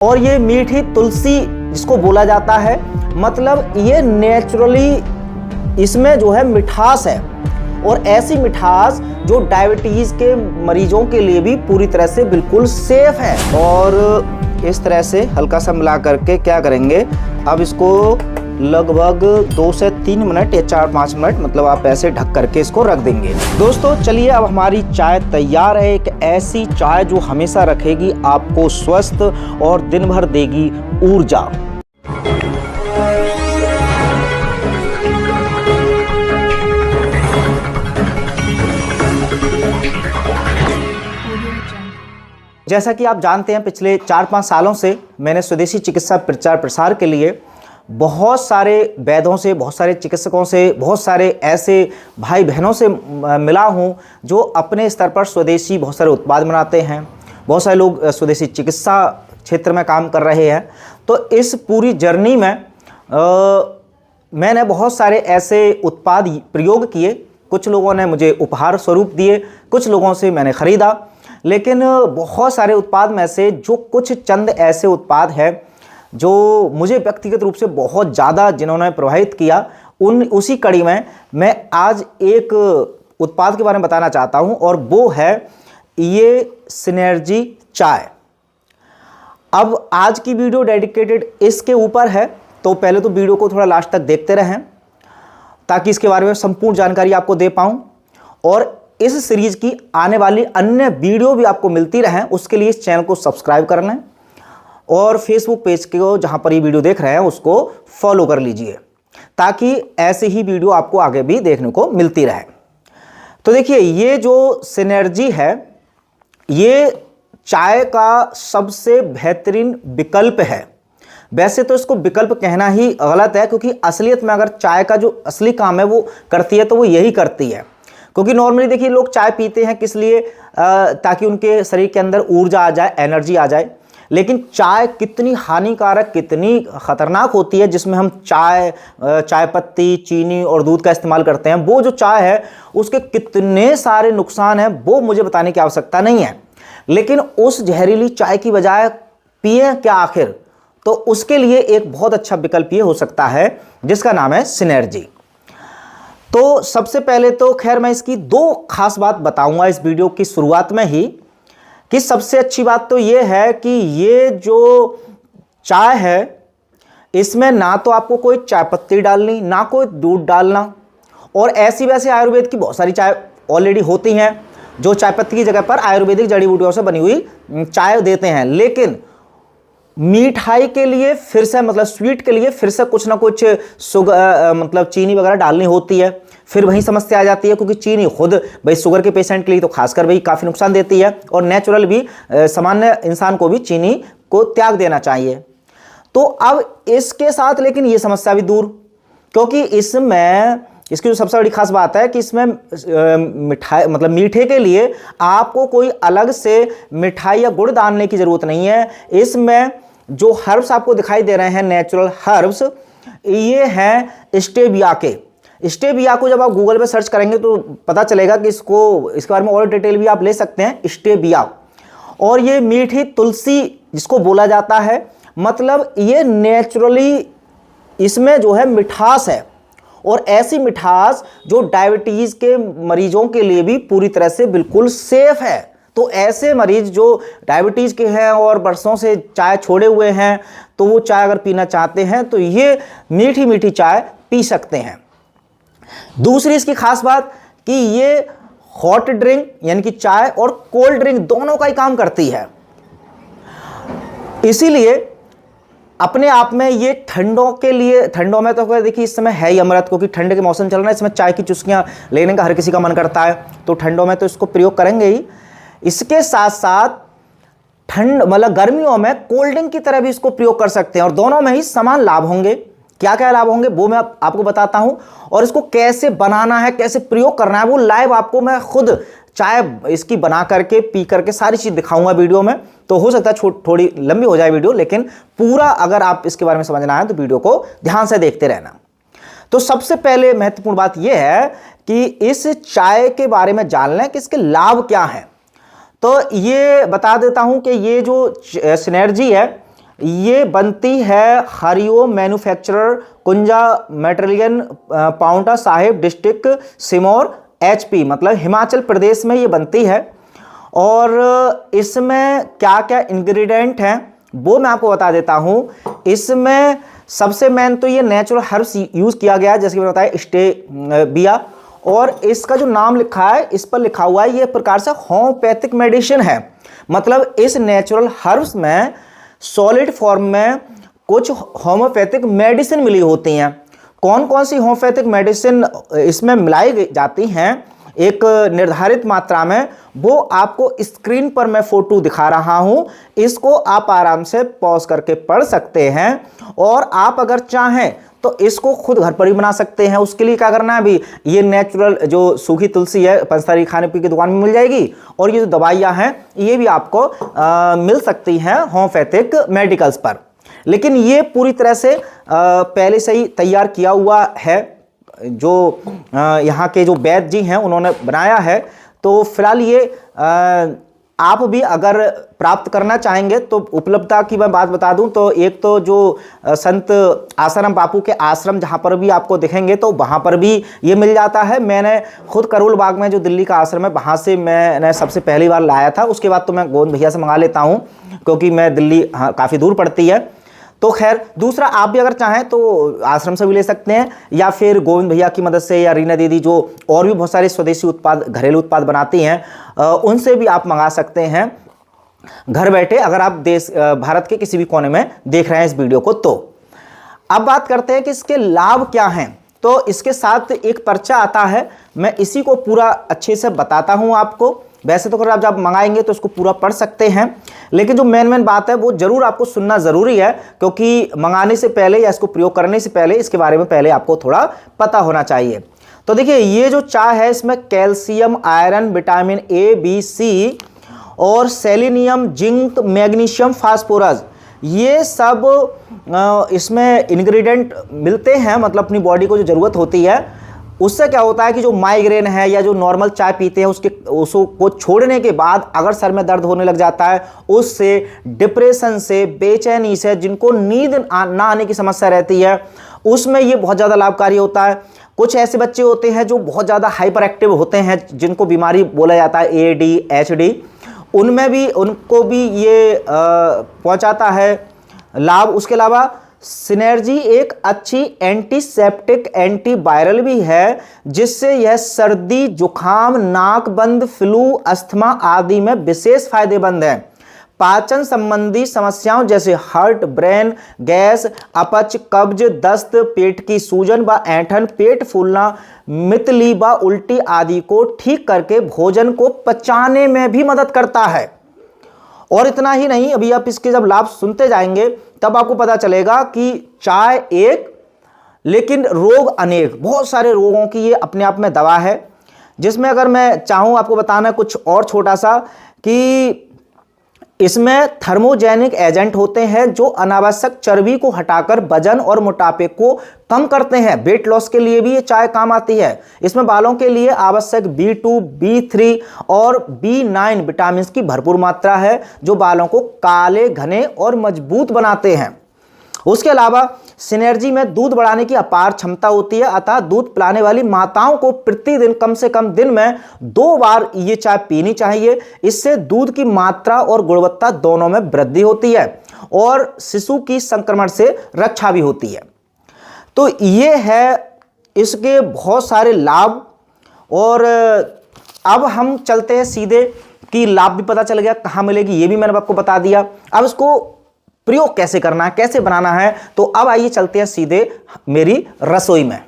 और ये मीठी तुलसी जिसको बोला जाता है, मतलब ये नेचुरली इसमें जो है मिठास है, और ऐसी मिठास जो डायबिटीज के मरीजों के लिए भी पूरी तरह से बिल्कुल सेफ है। और इस तरह से हल्का सा मिला करके क्या करेंगे, अब इसको लगभग 2 से 3 मिनट या 4-5 मिनट, मतलब आप ऐसे ढक करके इसको रख देंगे। दोस्तों चलिए, अब हमारी चाय तैयार है। एक ऐसी चाय जो हमेशा रखेगी आपको स्वस्थ और दिन भर देगी ऊर्जा। जैसा कि आप जानते हैं, पिछले 4-5 सालों से मैंने स्वदेशी चिकित्सा प्रचार प्रसार के लिए बहुत सारे वैद्यों से, बहुत सारे चिकित्सकों से, बहुत सारे ऐसे भाई बहनों से मिला हूं जो अपने स्तर पर स्वदेशी बहुत सारे उत्पाद बनाते हैं। बहुत सारे लोग स्वदेशी चिकित्सा क्षेत्र में काम कर रहे हैं। तो इस पूरी जर्नी में मैंने बहुत सारे ऐसे उत्पाद प्रयोग किए। कुछ लोगों ने मुझे उपहार स्वरूप दिए, कुछ लोगों से मैंने ख़रीदा। लेकिन बहुत सारे उत्पाद में से जो कुछ चंद ऐसे उत्पाद हैं जो मुझे व्यक्तिगत रूप से बहुत ज़्यादा जिन्होंने प्रभावित किया, उसी कड़ी में मैं आज एक उत्पाद के बारे में बताना चाहता हूं, और वो है ये सिनर्जी चाय। अब आज की वीडियो डेडिकेटेड इसके ऊपर है, तो पहले तो वीडियो को थोड़ा लास्ट तक देखते रहें ताकि इसके बारे में संपूर्ण जानकारी आपको दे पाऊँ, और इस सीरीज की आने वाली अन्य वीडियो भी आपको मिलती रहें उसके लिए इस चैनल को सब्सक्राइब कर लें, और फेसबुक पेज को जहां पर ये वीडियो देख रहे हैं उसको फॉलो कर लीजिए ताकि ऐसे ही वीडियो आपको आगे भी देखने को मिलती रहे। तो देखिए, ये जो सिनर्जी है ये चाय का सबसे बेहतरीन विकल्प है। वैसे तो इसको विकल्प कहना ही गलत है, क्योंकि असलियत में अगर चाय का जो असली काम है वो करती है तो वो यही करती है। क्योंकि नॉर्मली देखिए, लोग चाय पीते हैं किस लिए, ताकि उनके शरीर के अंदर ऊर्जा आ जाए, एनर्जी आ जाए। लेकिन चाय कितनी हानिकारक, कितनी ख़तरनाक होती है, जिसमें हम चाय पत्ती, चीनी और दूध का इस्तेमाल करते हैं। वो जो चाय है उसके कितने सारे नुकसान हैं वो मुझे बताने की आवश्यकता नहीं है। लेकिन उस जहरीली चाय की बजाय पिए क्या आखिर, तो उसके लिए एक बहुत अच्छा विकल्प ये हो सकता है जिसका नाम है सिनर्जी। तो सबसे पहले तो खैर मैं इसकी 2 खास बात बताऊंगा इस वीडियो की शुरुआत में ही, कि सबसे अच्छी बात तो ये है कि ये जो चाय है इसमें ना तो आपको कोई चाय पत्ती डालनी, ना कोई दूध डालना। और ऐसी वैसे आयुर्वेद की बहुत सारी चाय ऑलरेडी होती हैं जो चाय पत्ती की जगह पर आयुर्वेदिक जड़ी बूटियों से बनी हुई चाय देते हैं। लेकिन मिठाई के लिए फिर से, मतलब स्वीट के लिए फिर से कुछ ना कुछ मतलब चीनी वगैरह डालनी होती है। फिर वही समस्या आ जाती है, क्योंकि चीनी खुद भाई शुगर के पेशेंट के लिए तो खासकर भाई काफ़ी नुकसान देती है, और नेचुरल भी सामान्य इंसान को भी चीनी को त्याग देना चाहिए। तो अब इसके साथ लेकिन ये समस्या भी दूर, क्योंकि इसमें इसकी जो सबसे बड़ी खास बात है कि इसमें मिठाई, मतलब मीठे के लिए आपको कोई अलग से मिठाई या गुड़ डालने की ज़रूरत नहीं है। इसमें जो हर्ब्स आपको दिखाई दे रहे हैं, नेचुरल हर्ब्स, ये हैं स्टेविया के। स्टेविया को जब आप गूगल पे सर्च करेंगे तो पता चलेगा कि इसके बारे में और डिटेल भी आप ले सकते हैं, स्टेविया। और ये मीठी तुलसी जिसको बोला जाता है, मतलब ये नेचुरली इसमें जो है मिठास है, और ऐसी मिठास जो डायबिटीज के मरीजों के लिए भी पूरी तरह से बिल्कुल सेफ है। तो ऐसे मरीज जो डायबिटीज के हैं और बरसों से चाय छोड़े हुए हैं, तो वो चाय अगर पीना चाहते हैं तो ये मीठी मीठी चाय पी सकते हैं। दूसरी इसकी खास बात कि ये हॉट ड्रिंक यानी कि चाय और कोल्ड ड्रिंक दोनों का ही काम करती है। इसीलिए अपने आप में ये ठंडों के लिए, ठंडों में तो देखिए इस समय है ही अमृत, क्योंकि ठंड के मौसम चल रहा है, इसमें चाय की चुस्कियां लेने का हर किसी का मन करता है, तो ठंडों में तो इसको प्रयोग करेंगे ही। इसके साथ साथ ठंड, मतलब गर्मियों में कोल्ड ड्रिंक की तरह भी इसको प्रयोग कर सकते हैं, और दोनों में ही समान लाभ होंगे। क्या क्या लाभ होंगे वो मैं आपको बताता हूं, और इसको कैसे बनाना है, कैसे प्रयोग करना है, वो लाइव आपको मैं खुद चाय इसकी बना करके पी करके सारी चीज़ दिखाऊंगा वीडियो में। तो हो सकता है थोड़ी लंबी हो जाए वीडियो, लेकिन पूरा अगर आप इसके बारे में समझना है तो वीडियो को ध्यान से देखते रहना। तो सबसे पहले महत्वपूर्ण बात यह है कि इस चाय के बारे में जान लें कि इसके लाभ क्या हैं। तो ये बता देता हूं कि ये जो सिनर्जी है ये बनती है हरिओ मैन्युफैक्चरर, कुंजा material, Paonta Sahib district, सिमोर, HP, मतलब हिमाचल प्रदेश में ये बनती है। और इसमें क्या क्या इंग्रेडिएंट हैं वो मैं आपको बता देता हूँ। इसमें सबसे मेन तो ये नेचुरल हर्ब्स यूज़ किया गया है, जैसे कि मैंने बताया स्टेविया, और इसका जो नाम लिखा है इस पर लिखा हुआ है ये प्रकार से होम्योपैथिक मेडिसिन है। मतलब इस नेचुरल हर्ब्स में सॉलिड फॉर्म में कुछ होम्योपैथिक मेडिसिन मिली होती हैं। कौन कौन सी होम्योपैथिक मेडिसिन इसमें मिलाई जाती हैं एक निर्धारित मात्रा में, वो आपको स्क्रीन पर मैं फोटो दिखा रहा हूं। इसको आप आराम से पॉज करके पढ़ सकते हैं, और आप अगर चाहें तो इसको खुद घर पर ही बना सकते हैं। उसके लिए क्या करना है, अभी ये नेचुरल जो सूखी तुलसी है पंचतारी खाने पीने की दुकान में मिल जाएगी, और ये जो दवाइयाँ हैं ये भी आपको मिल सकती हैं होम्योपैथिक मेडिकल्स पर। लेकिन ये पूरी तरह से पहले से ही तैयार किया हुआ है, जो यहाँ के जो वैद्य जी हैं उन्होंने बनाया है। तो फिलहाल ये आप भी अगर प्राप्त करना चाहेंगे तो उपलब्धता की मैं बात बता दूं तो एक तो जो संत आसाराम बापू के आश्रम जहाँ पर भी आपको दिखेंगे तो वहाँ पर भी ये मिल जाता है। मैंने खुद करोल बाग में जो दिल्ली का आश्रम है वहाँ से मैंने सबसे पहली बार लाया था, उसके बाद तो मैं गोविंद भैया से मंगा लेता हूँ क्योंकि मैं दिल्ली काफ़ी दूर पड़ती है। तो खैर दूसरा आप भी अगर चाहें तो आश्रम से भी ले सकते हैं, या फिर गोविंद भैया की मदद से, या रीना दीदी जो और भी बहुत सारे स्वदेशी उत्पाद घरेलू उत्पाद बनाती हैं उनसे भी आप मंगा सकते हैं घर बैठे, अगर आप भारत के किसी भी कोने में देख रहे हैं इस वीडियो को। तो अब बात करते हैं कि इसके लाभ क्या हैं। तो इसके साथ एक पर्चा आता है, मैं इसी को पूरा अच्छे से बताता हूँ आपको। वैसे तो अगर आप जब मंगाएंगे तो इसको पूरा पढ़ सकते हैं, लेकिन जो मेन बात है वो जरूर आपको सुनना ज़रूरी है, क्योंकि मंगाने से पहले या इसको प्रयोग करने से पहले इसके बारे में पहले आपको थोड़ा पता होना चाहिए। तो देखिए ये जो चाय है इसमें calcium, iron, vitamin A, B, C और सेलेनियम, जिंक, मैग्नीशियम, फास्फोरस, ये सब इसमें इंग्रेडिएंट मिलते हैं। मतलब अपनी बॉडी को जो ज़रूरत होती है, उससे क्या होता है कि जो माइग्रेन है या जो नॉर्मल चाय पीते हैं उसको छोड़ने के बाद अगर सर में दर्द होने लग जाता है, उससे, डिप्रेशन से, बेचैनी से, जिनको नींद ना आने की समस्या रहती है, उसमें ये बहुत ज़्यादा लाभकारी होता है। कुछ ऐसे बच्चे होते हैं जो बहुत ज़्यादा हाइपर एक्टिव होते हैं, जिनको बीमारी बोला जाता है ADHD, उनको भी ये पहुंचाता है लाभ। उसके अलावा सिनर्जी एक अच्छी एंटीसेप्टिक, एंटीवायरल भी है, जिससे यह सर्दी, जुखाम, नाक बंद, फ्लू, अस्थमा आदि में विशेष फायदेमंद है। पाचन संबंधी समस्याओं जैसे हार्ट, ब्रेन, गैस, अपच, कब्ज, दस्त, पेट की सूजन व ऐंठन, पेट फूलना, मितली व उल्टी आदि को ठीक करके भोजन को पचाने में भी मदद करता है। और इतना ही नहीं, अभी आप इसके जब लाभ सुनते जाएंगे तब आपको पता चलेगा कि चाय एक लेकिन रोग अनेक, बहुत सारे रोगों की ये अपने आप में दवा है। जिसमें अगर मैं चाहूँ आपको बताना कुछ और छोटा सा, कि इसमें थर्मोजेनिक एजेंट होते हैं जो अनावश्यक चर्बी को हटाकर वजन और मोटापे को कम करते हैं। वेट लॉस के लिए भी ये चाय काम आती है। इसमें बालों के लिए आवश्यक B2, B3 और B9 विटामिन की भरपूर मात्रा है, जो बालों को काले, घने और मजबूत बनाते हैं। उसके अलावा सिनर्जी में दूध बढ़ाने की अपार क्षमता होती है, अतः दूध पिलाने वाली माताओं को प्रतिदिन कम से कम दिन में 2 बार ये चाय पीनी चाहिए। इससे दूध की मात्रा और गुणवत्ता दोनों में वृद्धि होती है और शिशु की संक्रमण से रक्षा भी होती है। तो ये है इसके बहुत सारे लाभ। और अब हम चलते हैं सीधे, कि लाभ भी पता चल गया, कहाँ मिलेगी ये भी मैंने आपको बता दिया। अब इसको प्रयोग कैसे करना है, कैसे बनाना है, तो अब आइए चलते हैं सीधे मेरी रसोई में।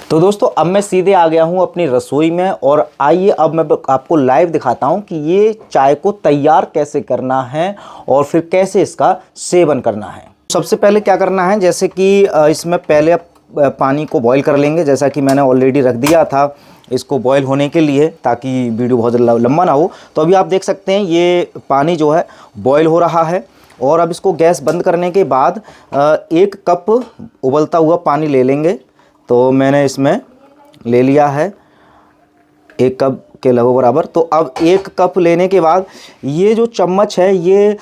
तो दोस्तों अब मैं सीधे आ गया हूं अपनी रसोई में, और आइए अब मैं आपको लाइव दिखाता हूं कि ये चाय को तैयार कैसे करना है और फिर कैसे इसका सेवन करना है। सबसे पहले क्या करना है, जैसे कि इसमें पहले पानी को बॉईल कर लेंगे, जैसा कि मैंने ऑलरेडी रख दिया था इसको बॉईल होने के लिए, ताकि वीडियो बहुत लंबा ना हो। तो अभी आप देख सकते हैं ये पानी जो है बॉईल हो रहा है। और अब इसको गैस बंद करने के बाद 1 कप उबलता हुआ पानी ले लेंगे। तो मैंने इसमें ले लिया है 1 कप के लगभग बराबर। तो अब 1 कप लेने के बाद ये जो चम्मच है ये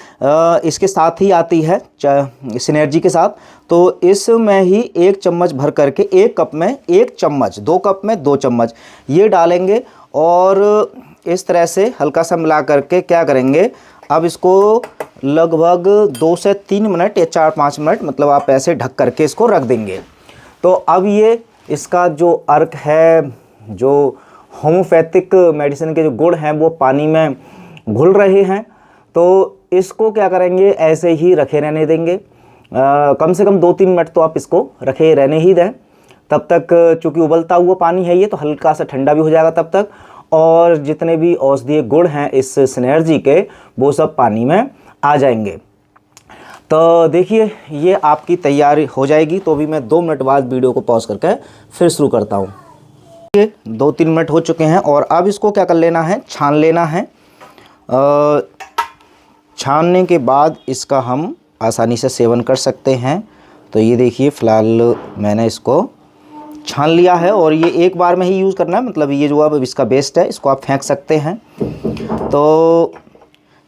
इसके साथ ही आती है सिनर्जी के साथ। तो इसमें ही 1 चम्मच भर करके 1 कप में 1 चम्मच, 2 कप में 2 चम्मच ये डालेंगे और इस तरह से हल्का सा मिला करके क्या करेंगे, अब इसको लगभग 2 से 3 मिनट या 4-5 मिनट मतलब आप ऐसे ढक करके इसको रख देंगे। तो अब ये इसका जो अर्क है, जो होम्योपैथिक मेडिसिन के जो गुण हैं वो पानी में घुल रहे हैं। तो इसको क्या करेंगे, ऐसे ही रखे रहने देंगे। कम से कम 2-3 मिनट तो आप इसको रखे रहने ही दें। तब तक चूँकि उबलता हुआ पानी है ये, तो हल्का सा ठंडा भी हो जाएगा तब तक, और जितने भी औषधीय गुण हैं इस सिनर्जी के वो सब पानी में आ जाएंगे। तो देखिए ये आपकी तैयारी हो जाएगी। तो अभी मैं 2 मिनट बाद वीडियो को पॉज करके फिर शुरू करता हूँ। 2-3 मिनट हो चुके हैं और अब इसको क्या कर लेना है, छान लेना है। छानने के बाद इसका हम आसानी से सेवन कर सकते हैं। तो ये देखिए फ़िलहाल मैंने इसको छान लिया है और ये एक बार में ही यूज़ करना है, मतलब ये जो अब इसका वेस्ट है इसको आप फेंक सकते हैं। तो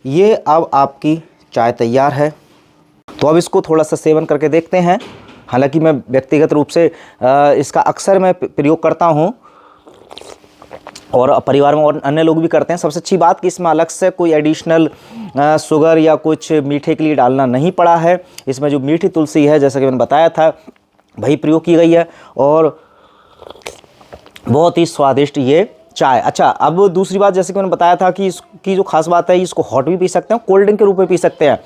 ये अब आपकी चाय तैयार है। तो अब इसको थोड़ा सा सेवन करके देखते हैं। हालांकि मैं व्यक्तिगत रूप से इसका अक्सर मैं प्रयोग करता हूँ और परिवार में और अन्य लोग भी करते हैं। सबसे अच्छी बात कि इसमें अलग से कोई एडिशनल शुगर या कुछ मीठे के लिए डालना नहीं पड़ा है। इसमें जो मीठी तुलसी है जैसा कि मैंने बताया था वही प्रयोग की गई है और बहुत ही स्वादिष्ट ये चाय। अच्छा, अब दूसरी बात जैसे कि मैंने बताया था कि इसकी जो खास बात है इसको हॉट भी पी सकते हैं, कोल्ड ड्रिंक के रूप में पी सकते हैं।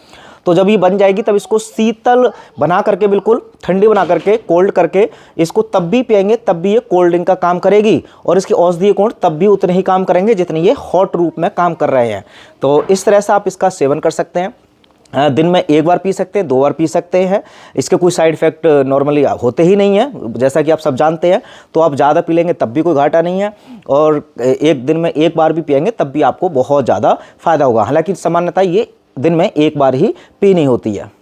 तो जब ये बन जाएगी तब इसको शीतल बना करके, बिल्कुल ठंडी बना करके, कोल्ड करके इसको तब भी पिएंगे तब भी ये कोल्ड ड्रिंक का काम करेगी और इसके औषधीय गुण तब भी उतने ही काम करेंगे जितने ये हॉट रूप में काम कर रहे हैं। तो इस तरह से आप इसका सेवन कर सकते हैं। दिन में 1 बार पी सकते हैं, 2 बार पी सकते हैं। इसके कोई साइड इफ़ेक्ट नॉर्मली होते ही नहीं है, जैसा कि आप सब जानते हैं। तो आप ज़्यादा पी लेंगे तब भी कोई घाटा नहीं है और एक दिन में 1 बार भी पिएंगे तब भी आपको बहुत ज़्यादा फ़ायदा होगा। हालांकि सामान्यतः ये दिन में 1 बार ही पीनी होती है।